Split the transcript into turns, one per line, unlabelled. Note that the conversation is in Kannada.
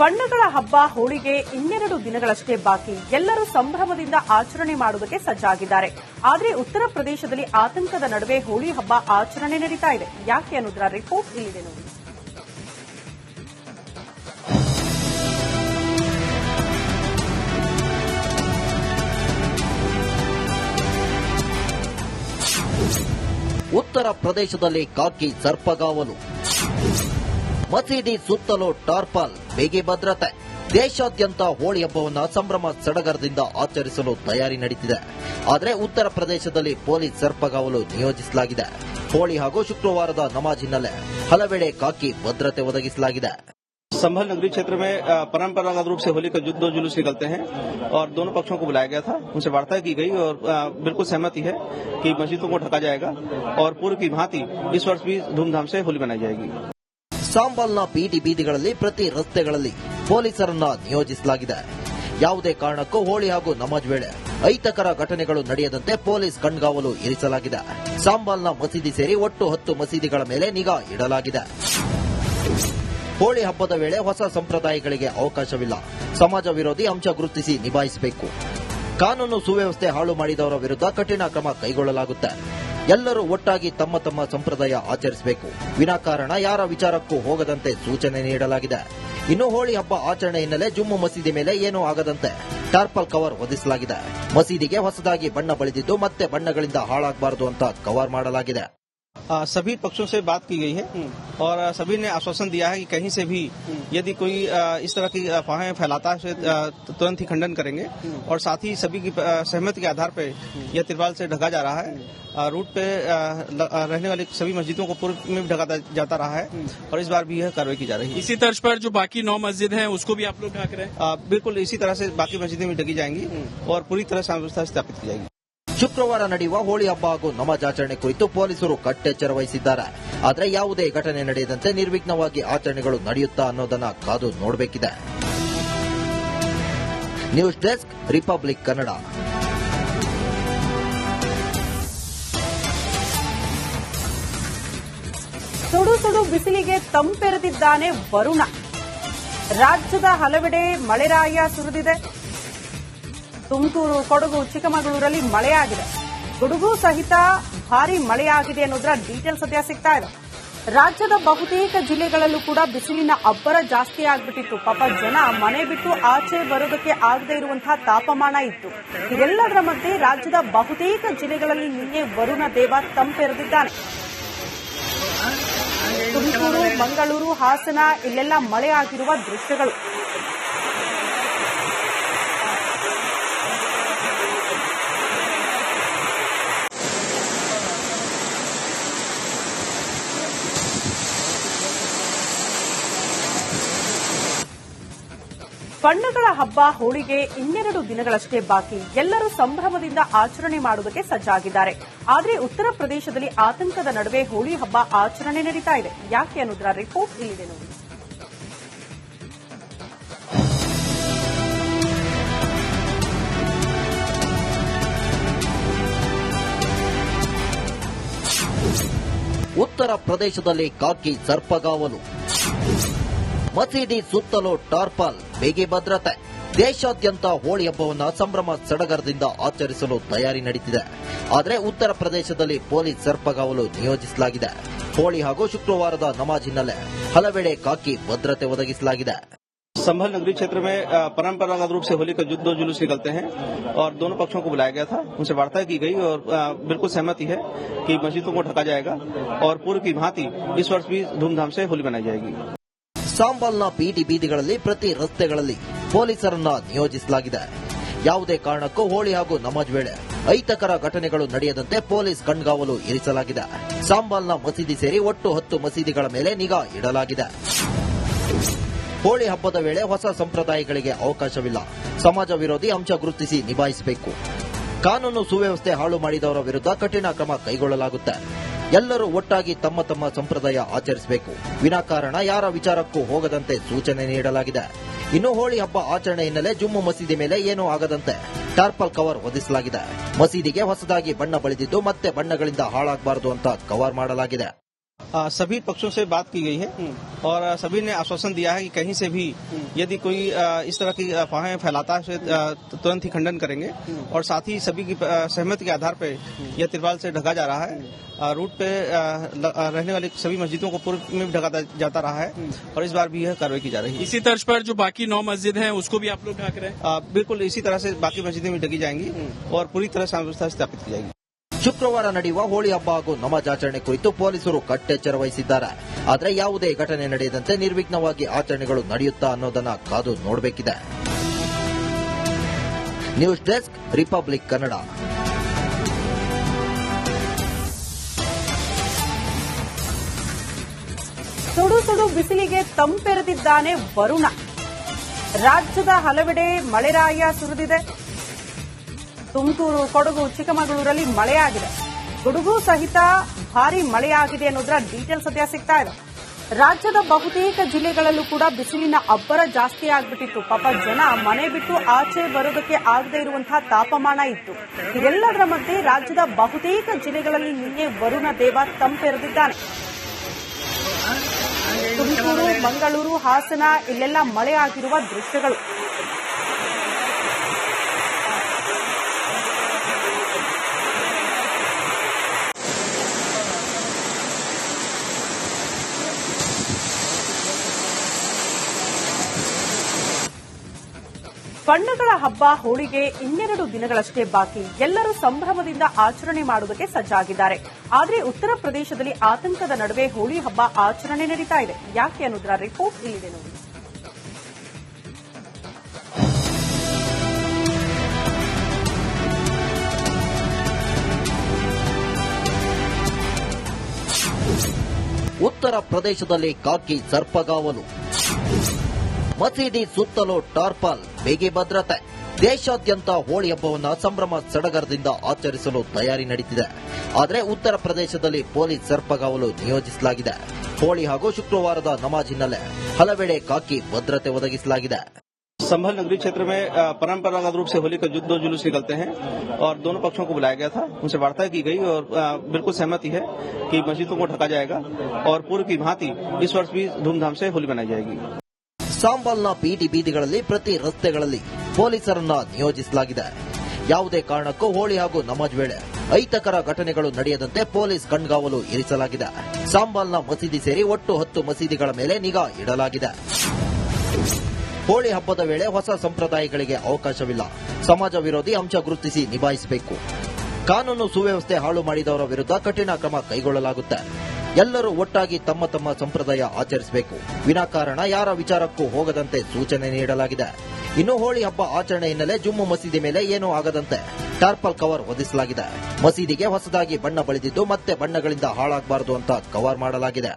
ಬಣ್ಣಗಳ ಹಬ್ಬ ಹೋಳಿಗೆ ಇನ್ನೆರಡು ದಿನಗಳಷ್ಟೇ ಬಾಕಿ. ಎಲ್ಲರೂ ಸಂಭ್ರಮದಿಂದ ಆಚರಣೆ ಮಾಡುವುದಕ್ಕೆ ಸಜ್ಜಾಗಿದ್ದಾರೆ. ಆದರೆ ಉತ್ತರ ಪ್ರದೇಶದಲ್ಲಿ ಆತಂಕದ ನಡುವೆ ಹೋಳಿ ಹಬ್ಬ ಆಚರಣೆ ನಡೀತಾ ಇದೆ. ಯಾಕೆ ಅನ್ನೋದರ ರಿಪೋರ್ಟ್ ಇಲ್ಲಿದೆ ನೋಡಿ.
ಉತ್ತರ ಪ್ರದೇಶದಲ್ಲಿ ಕಾಕಿ ಸರ್ಪಗಾವಲು, ಮಸೀದಿ ಸುತ್ತಲೂ ಟಾರ್ಪಲ್, ಬಿಗಿ ಭದ್ರತೆ. ದೇಶಾದ್ಯಂತ ಹೋಳಿ ಹಬ್ಬವನ್ನು ಸಂಭ್ರಮ ಸಡಗರದಿಂದ ಆಚರಿಸಲು ತಯಾರಿ ನಡೆದಿದೆ. ಆದರೆ ಉತ್ತರ ಪ್ರದೇಶದಲ್ಲಿ ಪೊಲೀಸ್ ಸರ್ಪಗಾವಲು ನಿಯೋಜಿಸಲಾಗಿದೆ. ಹೋಳಿ ಹಾಗೂ ಶುಕ್ರವಾರದ ನಮಾಜ್ ಹಿನ್ನೆಲೆ ಹಲವೆಡೆ ಕಾಕಿ ಭದ್ರತೆ ಒದಗಿಸಲಾಗಿದೆ.
संभल नगरी क्षेत्र में परंपरागत रूप से होली का दो जुलूस निकलते हैं और दोनों पक्षों को बुलाया गया था, उनसे वार्ता की गई और बिल्कुल सहमति है कि मस्जिदों को ढका जाएगा और पूर्व की भांति इस वर्ष भी धूमधाम से होली मनाई जाएगी.
ಸಾಂಬಲ್ನ ಬೀದಿ ಬೀದಿಗಳಲ್ಲಿ ಪ್ರತಿ ರಸ್ತೆಗಳಲ್ಲಿ ಪೊಲೀಸರನ್ನ ನಿಯೋಜಿಸಲಾಗಿದೆ. ಯಾವುದೇ ಕಾರಣಕ್ಕೂ ಹೋಳಿ ಹಾಗೂ ನಮಾಜ್ ವೇಳೆ ಅಹಿತಕರ ಘಟನೆಗಳು ನಡೆಯದಂತೆ ಪೊಲೀಸ್ ಕಣ್ಗಾವಲು ಇರಿಸಲಾಗಿದೆ. ಸಾಂಬಲ್ನ ಮಸೀದಿ ಸೇರಿ ಒಟ್ಟು 10 ಮಸೀದಿಗಳ ಮೇಲೆ ನಿಗಾ ಇಡಲಾಗಿದೆ. ಹೋಳಿ ಹಬ್ಬದ ವೇಳೆ ಹೊಸ ಸಂಪ್ರದಾಯಗಳಿಗೆ ಅವಕಾಶವಿಲ್ಲ. ಸಮಾಜ ವಿರೋಧಿ ಅಂಶ ಗುರುತಿಸಿ ನಿಭಾಯಿಸಬೇಕು. ಕಾನೂನು ಸುವ್ಯವಸ್ಥೆ ಹಾಳು ಮಾಡಿದವರ ವಿರುದ್ಧ ಕಠಿಣ ಕ್ರಮ ಕೈಗೊಳ್ಳಲಾಗುತ್ತೆ. ಎಲ್ಲರೂ ಒಟ್ಟಾಗಿ ತಮ್ಮ ತಮ್ಮ ಸಂಪ್ರದಾಯ ಆಚರಿಸಬೇಕು. ವಿನಾಕಾರಣ ಯಾರ ವಿಚಾರಕ್ಕೂ ಹೋಗದಂತೆ ಸೂಚನೆ ನೀಡಲಾಗಿದೆ. ಇನ್ನು ಹೋಳಿ ಹಬ್ಬ ಆಚರಣೆ ಹಿನ್ನೆಲೆ ಜುಮ್ಮು ಮಸೀದಿ ಮೇಲೆ ಏನೂ ಆಗದಂತೆ ಟಾರ್ಪಲ್ ಕವರ್ ಹೊದಿಸಲಾಗಿದೆ. ಮಸೀದಿಗೆ ಹೊಸದಾಗಿ ಬಣ್ಣ ಬಳಿದಿದ್ದು ಮತ್ತೆ ಬಣ್ಣಗಳಿಂದ ಹಾಳಾಗಬಾರದು ಅಂತ ಕವರ್ ಮಾಡಲಾಗಿದೆ.
सभी पक्षों से बात की गई है और सभी ने आश्वासन दिया है कि कहीं से भी यदि कोई इस तरह की अफवाहें फैलाता है तुरंत ही खंडन करेंगे और साथ ही सभी की सहमति के आधार पर यह तिरपाल से ढका जा रहा है. रूट पे रहने वाली सभी मस्जिदों को पूर्व में भी ढका जाता रहा है और इस बार भी यह कार्रवाई की जा रही है.
इसी तर्ज पर जो बाकी 9 मस्जिद हैं उसको भी आप लोग ढक रहे हैं?
बिल्कुल इसी तरह से बाकी मस्जिदें भी ढकी जाएंगी और पूरी तरह से व्यवस्था स्थापित की जाएगी.
ಶುಕ್ರವಾರ ನಡೆಯುವ ಹೋಳಿ ಹಬ್ಬ ಹಾಗೂ ನಮಾಜ್ ಆಚರಣೆ ಕುರಿತು ಪೊಲೀಸರು ಕಟ್ಟೆಚ್ಚರ ವಹಿಸಿದ್ದಾರೆ. ಆದರೆ ಯಾವುದೇ ಘಟನೆ ನಡೆಯದಂತೆ ನಿರ್ವಿಘ್ನವಾಗಿ ಆಚರಣೆಗಳು ನಡೆಯುತ್ತಾ ಅನ್ನೋದನ್ನ ಕಾದು ನೋಡಬೇಕಿದೆ. News desk, republic Kannada.
ಸುಡು ಸುಡು ಬಿಸಿಲಿಗೆ ತಂಪೆರೆದಿದ್ದಾನೆ ವರುಣ. ರಾಜ್ಯದ ಹಲವೆಡೆ ಮಳೆರಾಯ ಸುರಿದಿದೆ. ತುಮಕೂರು, ಕೊಡಗು, ಚಿಕ್ಕಮಗಳೂರಲ್ಲಿ ಮಳೆಯಾಗಿದೆ. ಗುಡುಗು ಸಹಿತ ಭಾರೀ ಮಳೆಯಾಗಿದೆ ಅನ್ನೋದರ ಡೀಟೇಲ್ಸ್ ಸದ್ಯ ಸಿಗ್ತಾ ಇದೆ. ರಾಜ್ಯದ ಬಹುತೇಕ ಜಿಲ್ಲೆಗಳಲ್ಲೂ ಕೂಡ ಬಿಸಿಲಿನ ಅಬ್ಬರ ಜಾಸ್ತಿ ಆಗ್ಬಿಟ್ಟಿತ್ತು. ಪಾಪ ಜನ ಮನೆ ಬಿಟ್ಟು ಆಚೆ ಬರೋದಕ್ಕೆ ಆಗದೇ ಇರುವಂತಹ ತಾಪಮಾನ ಇತ್ತು. ಇದೆಲ್ಲದರ ಮಧ್ಯೆ ರಾಜ್ಯದ ಬಹುತೇಕ ಜಿಲ್ಲೆಗಳಲ್ಲಿ ನಿನ್ನೆ ವರುಣ ದೇವ ತಂಪೆರೆದಿದ್ದಾನೆ. ತುಮಕೂರು, ಮಂಗಳೂರು, ಹಾಸನ ಇಲ್ಲೆಲ್ಲ ಮಳೆಯಾಗಿರುವ ದೃಶ್ಯಗಳು. ಬಣ್ಣಗಳ ಹಬ್ಬ ಹೋಳಿಗೆ ಇನ್ನೆರಡು ದಿನಗಳಷ್ಟೇ ಬಾಕಿ. ಎಲ್ಲರೂ ಸಂಭ್ರಮದಿಂದ ಆಚರಣೆ ಮಾಡುವುದಕ್ಕೆ ಸಜ್ಜಾಗಿದ್ದಾರೆ. ಆದರೆ ಉತ್ತರ ಪ್ರದೇಶದಲ್ಲಿ ಆತಂಕದ ನಡುವೆ ಹೋಳಿ ಹಬ್ಬ ಆಚರಣೆ ನಡೀತಾ ಇದೆ. ಯಾಕೆ ಅನ್ನೋದರ ರಿಪೋರ್ಟ್ ಇಲ್ಲಿದೆ ನೋಡಿ.
ಉತ್ತರ ಪ್ರದೇಶದಲ್ಲಿ ಕಾಕಿ ಸರ್ಪಗಾವಲು, ಮಸೀದಿ ಸುತ್ತಲೂ ಟಾರ್ಪಲ್, ಬಿಗಿ ಭದ್ರತೆ. ದೇಶಾದ್ಯಂತ ಹೋಳಿ ಹಬ್ಬವನ್ನು ಸಂಭ್ರಮ ಸಡಗರದಿಂದ ಆಚರಿಸಲು ತಯಾರಿ ನಡೆದಿದೆ. ಆದರೆ ಉತ್ತರ ಪ್ರದೇಶದಲ್ಲಿ ಪೊಲೀಸ್ ಸರ್ಪಗಾವಲು ನಿಯೋಜಿಸಲಾಗಿದೆ. ಹೋಳಿ ಹಾಗೂ ಶುಕ್ರವಾರದ ನಮಾಜ್ ಹಿನ್ನೆಲೆ ಹಲವೆಡೆ ಕಾಕಿ ಭದ್ರತೆ ಒದಗಿಸಲಾಗಿದೆ.
संभल नगरी क्षेत्र में परंपरागत रूप से होली का दो जुलूस निकलते हैं और दोनों पक्षों को बुलाया गया था, उनसे वार्ता की गई और बिल्कुल सहमति है कि मस्जिदों को ढका जाएगा और पूर्व की भांति इस वर्ष भी धूमधाम से होली मनाई जाएगी.
ಸಾಂಬಲ್ನ ಬೀದಿ ಬೀದಿಗಳಲ್ಲಿ ಪ್ರತಿ ರಸ್ತೆಗಳಲ್ಲಿ ಪೊಲೀಸರನ್ನ ನಿಯೋಜಿಸಲಾಗಿದೆ. ಯಾವುದೇ ಕಾರಣಕ್ಕೂ ಹೋಳಿ ಹಾಗೂ ನಮಾಜ್ ವೇಳೆ ಅಹಿತಕರ ಘಟನೆಗಳು ನಡೆಯದಂತೆ ಪೊಲೀಸ್ ಕಣ್ಗಾವಲು ಇರಿಸಲಾಗಿದೆ. ಸಾಂಬಲ್ನ ಮಸೀದಿ ಸೇರಿ ಒಟ್ಟು 10 ಮಸೀದಿಗಳ ಮೇಲೆ ನಿಗಾ ಇಡಲಾಗಿದೆ. ಹೋಳಿ ಹಬ್ಬದ ವೇಳೆ ಹೊಸ ಸಂಪ್ರದಾಯಗಳಿಗೆ ಅವಕಾಶವಿಲ್ಲ. ಸಮಾಜ ವಿರೋಧಿ ಅಂಶ ಗುರುತಿಸಿ ನಿಭಾಯಿಸಬೇಕು. ಕಾನೂನು ಸುವ್ಯವಸ್ಥೆ ಹಾಳು ಮಾಡಿದವರ ವಿರುದ್ಧ ಕಠಿಣ ಕ್ರಮ ಕೈಗೊಳ್ಳಲಾಗುತ್ತೆ. ಎಲ್ಲರೂ ಒಟ್ಟಾಗಿ ತಮ್ಮ ತಮ್ಮ ಸಂಪ್ರದಾಯ ಆಚರಿಸಬೇಕು. ವಿನಾಕಾರಣ ಯಾರ ವಿಚಾರಕ್ಕೂ ಹೋಗದಂತೆ ಸೂಚನೆ ನೀಡಲಾಗಿದೆ. ಇನ್ನು ಹೋಳಿ ಹಬ್ಬ ಆಚರಣೆ ಹಿನ್ನೆಲೆ ಜುಮ್ಮು ಮಸೀದಿ ಮೇಲೆ ಏನೂ ಆಗದಂತೆ ಟಾರ್ಪಲ್ ಕವರ್ ಹೊದಿಸಲಾಗಿದೆ. ಮಸೀದಿಗೆ ಹೊಸದಾಗಿ ಬಣ್ಣ ಬಳಿದಿದ್ದು ಮತ್ತೆ ಬಣ್ಣಗಳಿಂದ ಹಾಳಾಗಬಾರದು ಅಂತ ಕವರ್ ಮಾಡಲಾಗಿದೆ.
सभी पक्षों से बात की गई है और सभी ने आश्वासन दिया है कि कहीं से भी यदि कोई इस तरह की अफवाहें फैलाता है उसे तुरंत ही खंडन करेंगे और साथ ही सभी की सहमति के आधार पर यह तिरपाल से ढका जा रहा है। रूट पे रहने वाली सभी मस्जिदों को पूर्व में भी ढका जाता रहा है और इस बार भी यह कार्रवाई की जा रही है।
इसी तर्ज पर जो बाकी 9 मस्जिद हैं उसको भी आप लोग ढक रहे हैं?
बिल्कुल इसी तरह से बाकी मस्जिदें भी ढकी जाएंगी और पूरी तरह से व्यवस्था स्थापित की जाएगी।
ಶುಕ್ರವಾರ ನಡೆಯುವ ಹೋಳಿ ಹಬ್ಬ ಹಾಗೂ ನಮಾಜ್ ಆಚರಣೆ ಕುರಿತು ಪೊಲೀಸರು ಕಟ್ಟೆಚ್ಚರ ವಹಿಸಿದ್ದಾರೆ. ಆದರೆ ಯಾವುದೇ ಘಟನೆ ನಡೆಯದಂತೆ ನಿರ್ವಿಘ್ನವಾಗಿ ಆಚರಣೆಗಳು ನಡೆಯುತ್ತಾ ಅನ್ನೋದನ್ನ ಕಾದು ನೋಡಬೇಕಿದೆ. News desk, republic Kannada.
ಸುಡು ಸುಡು ಬಿಸಿಲಿಗೆ ತಂಪೆರೆದಿದ್ದಾನೆ ವರುಣ. ರಾಜ್ಯದ ಹಲವೆಡೆ ಮಳೆರಾಯ ಸುರಿದಿದೆ. ತುಮಕೂರು, ಕೊಡಗು, ಚಿಕ್ಕಮಗಳೂರಲ್ಲಿ ಮಳೆಯಾಗಿದೆ. ಗುಡುಗು ಸಹಿತ ಭಾರೀ ಮಳೆಯಾಗಿದೆ ಅನ್ನೋದರ ಡೀಟೇಲ್ಸ್ ಸದ್ಯ ಸಿಗ್ತಾ ಇದೆ. ರಾಜ್ಯದ ಬಹುತೇಕ ಜಿಲ್ಲೆಗಳಲ್ಲೂ ಕೂಡ ಬಿಸಿಲಿನ ಅಬ್ಬರ ಜಾಸ್ತಿ ಆಗ್ಬಿಟ್ಟಿತ್ತು. ಪಾಪ ಜನ ಮನೆ ಬಿಟ್ಟು ಆಚೆ ಬರೋದಕ್ಕೆ ಆಗದೇ ಇರುವಂತಹ ತಾಪಮಾನ ಇತ್ತು. ಇದೆಲ್ಲದರ ಮಧ್ಯೆ ರಾಜ್ಯದ ಬಹುತೇಕ ಜಿಲ್ಲೆಗಳಲ್ಲಿ ನಿನ್ನೆ ವರುಣ ದೇವ ತಂಪೆರೆದಿದ್ದಾನೆ. ತುಮಕೂರು, ಮಂಗಳೂರು, ಹಾಸನ ಇಲ್ಲೆಲ್ಲ ಮಳೆಯಾಗಿರುವ ದೃಶ್ಯಗಳು. ಬಣ್ಣಗಳ ಹಬ್ಬ ಹೋಳಿಗೆ ಇನ್ನೆರಡು ದಿನಗಳಷ್ಟೇ ಬಾಕಿ. ಎಲ್ಲರೂ ಸಂಭ್ರಮದಿಂದ ಆಚರಣೆ ಮಾಡುವುದಕ್ಕೆ ಸಜ್ಜಾಗಿದ್ದಾರೆ. ಆದರೆ ಉತ್ತರ ಪ್ರದೇಶದಲ್ಲಿ ಆತಂಕದ ನಡುವೆ ಹೋಳಿ ಹಬ್ಬ ಆಚರಣೆ ನಡೀತಾ ಇದೆ. ಯಾಕೆ ಅನ್ನೋದರ ರಿಪೋರ್ಟ್ ಇಲ್ಲಿದೆ ನೋಡಿ.
ಉತ್ತರ ಪ್ರದೇಶದಲ್ಲಿ ಕಾಕಿ ಸರ್ಪಗಾವಲು, ಮಸೀದಿ ಸುತ್ತಲೂ ಟಾರ್ಪಾಲ್, ಬಿಗಿ ಭದ್ರತೆ. ದೇಶಾದ್ಯಂತ ಹೋಳಿ ಹಬ್ಬವನ್ನು ಸಂಭ್ರಮ ಸಡಗರದಿಂದ ಆಚರಿಸಲು ತಯಾರಿ ನಡೆದಿದೆ. ಆದರೆ ಉತ್ತರ ಪ್ರದೇಶದಲ್ಲಿ ಪೊಲೀಸ್ ಸರ್ಪಗಾವಲು ನಿಯೋಜಿಸಲಾಗಿದೆ. ಹೋಳಿ ಹಾಗೂ ಶುಕ್ರವಾರದ ನಮಾಜ್ ಹಿನ್ನೆಲೆ ಹಲವೆಡೆ ಕಾಕಿ ಭದ್ರತೆ ಒದಗಿಸಲಾಗಿದೆ.
संभल नगरी क्षेत्र में परंपरागत रूप से होली का दो जुलूस निकलते हैं और दोनों पक्षों को बुलाया गया था. उनसे वार्ता की गई और बिल्कुल सहमति है कि मस्जिदों को ढका जाएगा और पूर्व की भांति इस वर्ष भी धूमधाम से होली मनाई जाएगी.
ಸಾಂಬಲ್ನ ಬೀದಿ ಬೀದಿಗಳಲ್ಲಿ, ಪ್ರತಿ ರಸ್ತೆಗಳಲ್ಲಿ ಪೊಲೀಸರನ್ನ ನಿಯೋಜಿಸಲಾಗಿದೆ. ಯಾವುದೇ ಕಾರಣಕ್ಕೂ ಹೋಳಿ ಹಾಗೂ ನಮಾಜ್ ವೇಳೆ ಅಹಿತಕರ ಘಟನೆಗಳು ನಡೆಯದಂತೆ ಪೊಲೀಸ್ ಕಣ್ಗಾವಲು ಇರಿಸಲಾಗಿದೆ. ಸಾಂಬಲ್ನ ಮಸೀದಿ ಸೇರಿ ಒಟ್ಟು 10 ಮಸೀದಿಗಳ ಮೇಲೆ ನಿಗಾ ಇಡಲಾಗಿದೆ. ಹೋಳಿ ಹಬ್ಬದ ವೇಳೆ ಹೊಸ ಸಂಪ್ರದಾಯಗಳಿಗೆ ಅವಕಾಶವಿಲ್ಲ. ಸಮಾಜ ವಿರೋಧಿ ಅಂಶ ಗುರುತಿಸಿ ನಿಭಾಯಿಸಬೇಕು. ಕಾನೂನು ಸುವ್ಯವಸ್ಥೆ ಹಾಳು ಮಾಡಿದವರ ವಿರುದ್ಧ ಕಠಿಣ ಕ್ರಮ ಕೈಗೊಳ್ಳಲಾಗುತ್ತೆ. ಎಲ್ಲರೂ ಒಟ್ಟಾಗಿ ತಮ್ಮ ತಮ್ಮ ಸಂಪ್ರದಾಯ ಆಚರಿಸಬೇಕು. ವಿನಾಕಾರಣ ಯಾರ ವಿಚಾರಕ್ಕೂ ಹೋಗದಂತೆ ಸೂಚನೆ ನೀಡಲಾಗಿದೆ. ಇನ್ನು ಹೋಳಿ ಹಬ್ಬ ಆಚರಣೆ ಹಿನ್ನೆಲೆ ಜುಮ್ಮು ಮಸೀದಿ ಮೇಲೆ ಏನೂ ಆಗದಂತೆ ಟಾರ್ಪಲ್ ಕವರ್ ಹೊದಿಸಲಾಗಿದೆ. ಮಸೀದಿಗೆ ಹೊಸದಾಗಿ ಬಣ್ಣ ಬಳಿದಿದ್ದು ಮತ್ತೆ ಬಣ್ಣಗಳಿಂದ ಹಾಳಾಗಬಾರದು ಅಂತ ಕವರ್ ಮಾಡಲಾಗಿದೆ.